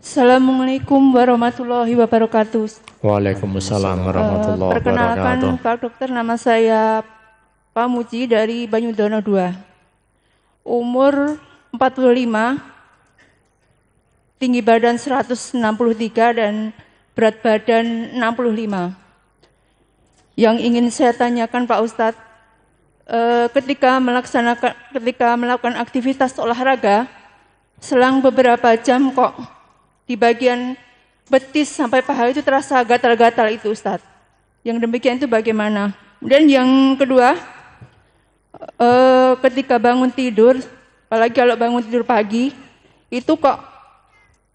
Assalamualaikum warahmatullahi wabarakatuh. Waalaikumsalam warahmatullahi Perkenalkan wabarakatuh. Pak Dokter, nama saya Pak Muji dari Banyudono 2. Umur 45, tinggi badan 163 dan berat badan 65. Yang ingin saya tanyakan Pak Ustadz, ketika melakukan aktivitas olahraga, selang beberapa jam kok di bagian betis sampai paha itu terasa gatal-gatal itu Ustadz. Yang demikian itu bagaimana? Dan yang kedua, ketika bangun tidur, apalagi kalau bangun tidur pagi, itu kok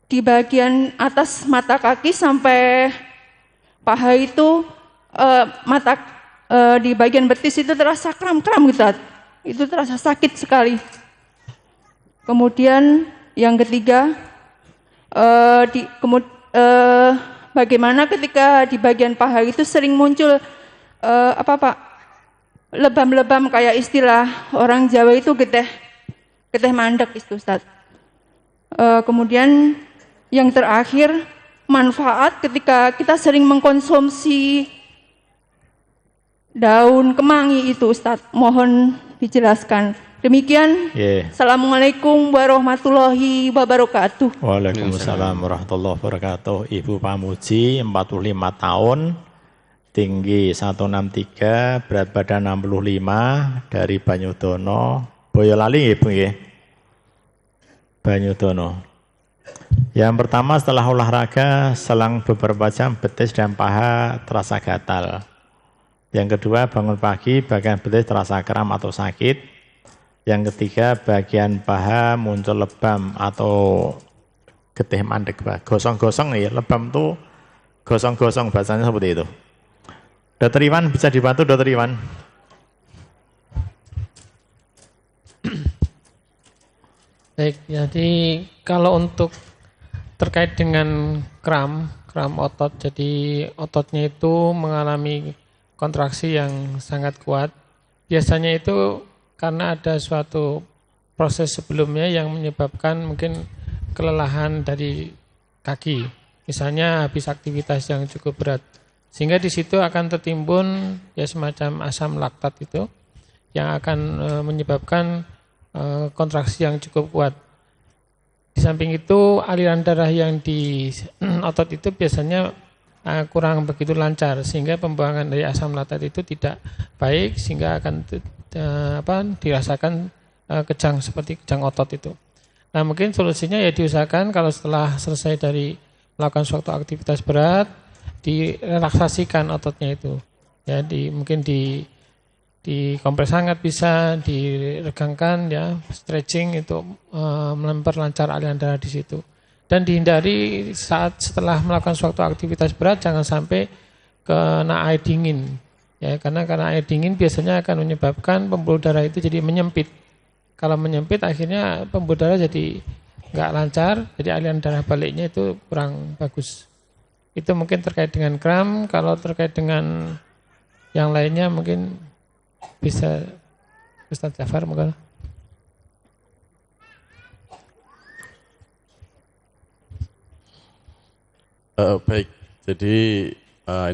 di bagian atas mata kaki sampai paha itu di bagian betis itu terasa kram-kram gitu, Ustadz. Itu terasa sakit sekali. Kemudian yang ketiga, bagaimana ketika di bagian paha itu sering muncul lebam-lebam, kayak istilah orang Jawa itu geteh mandek itu Ustaz. Kemudian yang terakhir, manfaat ketika kita sering mengkonsumsi daun kemangi itu Ustaz, mohon dijelaskan. Demikian. Assalamualaikum warahmatullahi wabarakatuh. Waalaikumsalam warahmatullahi wabarakatuh. Ibu Pamuji, 45 tahun, tinggi 163, berat badan 65, dari Banyudono, Boyolali Ibu nggih. Banyudono. Yang pertama, setelah olahraga selang beberapa jam betis dan paha terasa gatal. Yang kedua, bangun pagi bagian betis terasa kram atau sakit. Yang ketiga, bagian paha muncul lebam atau getih mandek, gosong-gosong ya, lebam tuh gosong-gosong, bahasanya seperti itu. Dokter Iwan, bisa dibantu Dokter Iwan? Baik, jadi kalau untuk terkait dengan kram otot, jadi ototnya itu mengalami kontraksi yang sangat kuat. Biasanya itu karena ada suatu proses sebelumnya yang menyebabkan mungkin kelelahan dari kaki. Misalnya habis aktivitas yang cukup berat. Sehingga di situ akan tertimbun ya semacam asam laktat itu yang akan menyebabkan kontraksi yang cukup kuat. Di samping itu aliran darah yang di otot itu biasanya kurang begitu lancar, sehingga pembuangan dari asam laktat itu tidak baik, sehingga akan dirasakan kejang seperti kejang otot itu. Nah, mungkin solusinya ya diusahakan kalau setelah selesai dari melakukan suatu aktivitas berat, direlaksasikan ototnya itu. Ya, mungkin di kompres hangat bisa, diregangkan ya, stretching itu memperlancar aliran darah di situ. Dan dihindari saat setelah melakukan suatu aktivitas berat jangan sampai kena air dingin. Ya, karena air dingin biasanya akan menyebabkan pembuluh darah itu jadi menyempit. Kalau menyempit akhirnya pembuluh darah jadi nggak lancar, jadi aliran darah baliknya itu kurang bagus. Itu mungkin terkait dengan kram. Kalau terkait dengan yang lainnya mungkin bisa Ustaz Jafar mungkin. Baik, jadi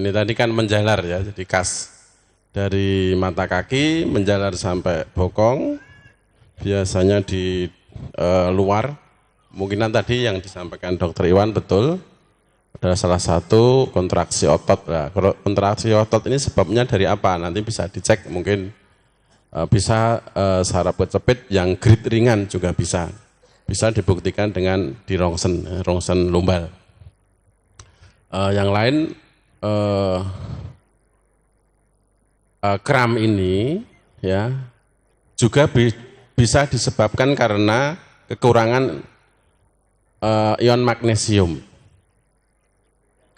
ini tadi kan menjalar ya, jadi kas dari mata kaki menjalar sampai bokong, biasanya di luar. Kemungkinan tadi yang disampaikan Dokter Iwan betul, adalah salah satu kontraksi otot. Nah, kontraksi otot ini sebabnya dari apa? Nanti bisa dicek, mungkin bisa saraf kejepit yang grit ringan juga bisa dibuktikan dengan di rongsen lumbal. Yang lain, kram ini ya juga bisa disebabkan karena kekurangan ion magnesium,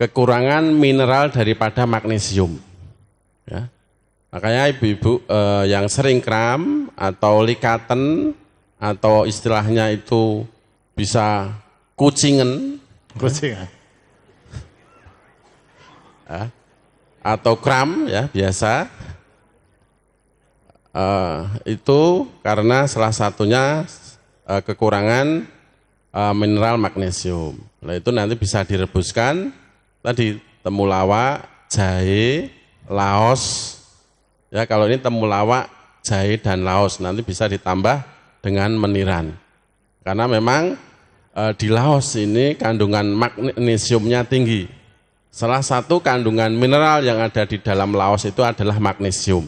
kekurangan mineral daripada magnesium. Ya. Makanya ibu-ibu yang sering kram atau likaten atau istilahnya itu bisa kucingen. Ya, atau kram ya biasa, itu karena salah satunya kekurangan mineral magnesium. Nah, itu nanti bisa direbuskan tadi temulawak, jahe, laos. Ya, kalau ini temulawak, jahe dan laos nanti bisa ditambah dengan meniran. Karena memang di laos ini kandungan magnesiumnya tinggi. Salah satu kandungan mineral yang ada di dalam laos itu adalah magnesium.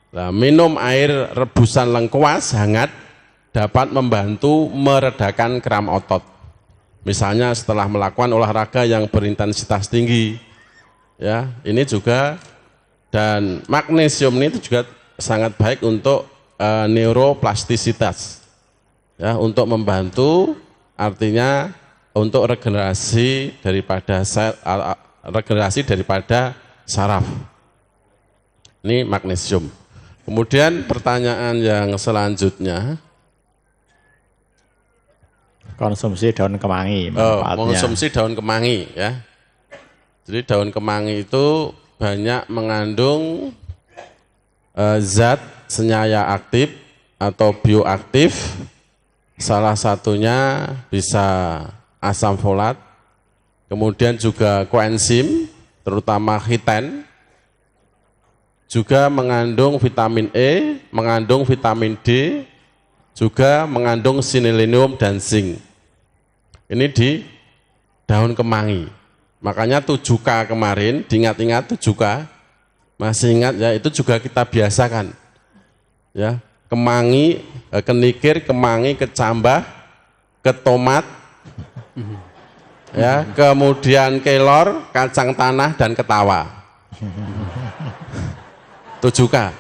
Nah, minum air rebusan lengkuas hangat dapat membantu meredakan kram otot. Misalnya setelah melakukan olahraga yang berintensitas tinggi, ya ini juga, dan magnesium ini juga sangat baik untuk neuroplastisitas, ya untuk membantu, artinya untuk regenerasi daripada saraf. Ini magnesium. Kemudian pertanyaan yang selanjutnya, konsumsi daun kemangi manfaatnya. Mengonsumsi daun kemangi, ya. Jadi daun kemangi itu banyak mengandung zat senyaya aktif atau bioaktif. Salah satunya bisa asam folat, kemudian juga koenzim, terutama khiten, juga mengandung vitamin E, mengandung vitamin D, juga mengandung selenium dan zinc. Ini di daun kemangi. Makanya 7K kemarin, diingat-ingat 7K, masih ingat ya, itu juga kita biasakan. Ya, kemangi, kenikir, kemangi, kecambah, ketomat, ya, kemudian kelor, kacang tanah dan ketawa. 7K.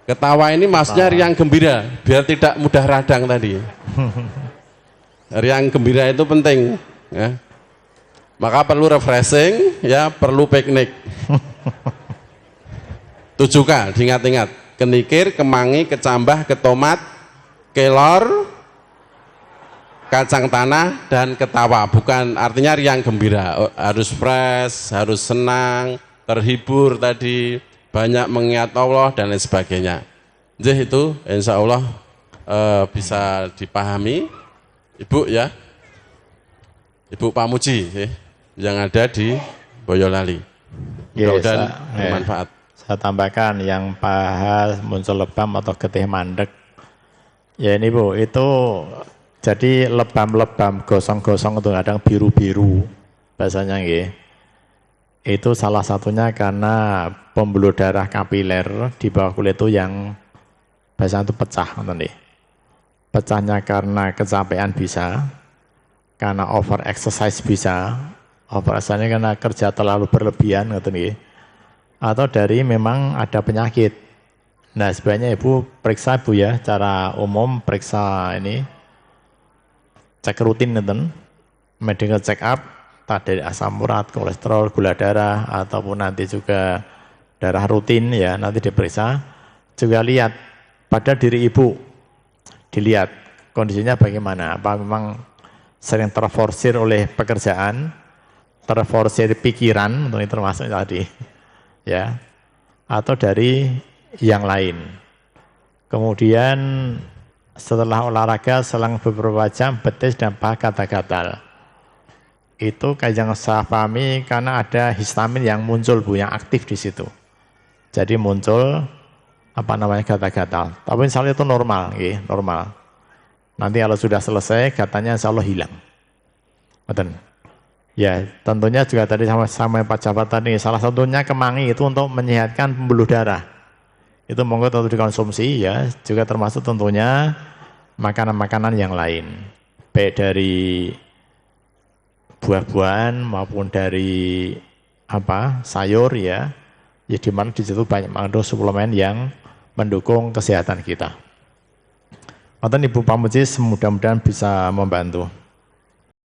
Ketawa ini maksudnya riang gembira, biar tidak mudah radang tadi. Riang gembira itu penting, ya. Maka perlu refreshing, ya, perlu piknik. 7K, diingat-ingat. Kenikir, kemangi, kecambah, ketomat, kelor, kacang tanah dan ketawa. Bukan artinya riang gembira, harus fresh, harus senang, terhibur tadi, banyak mengingat Allah dan lain sebagainya. Jadi itu insya Allah bisa dipahami, Ibu, ya, Ibu Pamuji yang ada di Boyolali. Mudah-mudahan bermanfaat. Saya tambahkan yang paha muncul lebam atau getih mandek. Ya ini Bu, itu jadi lebam-lebam gosong-gosong itu kadang biru-biru bahasanya nggih. Itu salah satunya karena pembuluh darah kapiler di bawah kulit itu yang biasanya itu pecah, nanti. Pecahnya karena kecapean bisa, karena over exercise bisa, over exercise karena kerja terlalu berlebihan, atau dari memang ada penyakit. Nah sebaiknya Ibu periksa Bu ya, cara umum periksa ini, cek rutin, medical check up, dari asam urat, kolesterol, gula darah, ataupun nanti juga darah rutin ya, nanti diperiksa. Juga lihat pada diri ibu, dilihat kondisinya bagaimana, apa memang sering terforsir oleh pekerjaan, terforsir pikiran, ini termasuk tadi, ya, atau dari yang lain. Kemudian setelah olahraga selang beberapa jam, betis dan paha gatal-gatal. Itu yang saya pahami karena ada histamin yang muncul Bu, yang aktif di situ. Jadi muncul gatal-gatal. Tapi insya Allah itu normal, normal. Nanti kalau sudah selesai, gatalnya insya Allah hilang. Betul. Ya, tentunya juga tadi sama Pak Jabat tadi, salah satunya kemangi itu untuk menyehatkan pembuluh darah. Itu monggo tentu dikonsumsi ya, juga termasuk tentunya makanan-makanan yang lain. Baik dari buah-buahan maupun dari sayur ya, di mana di situ banyak mengandung suplemen yang mendukung kesehatan kita. Ibu Pamuji mudah-mudahan bisa membantu.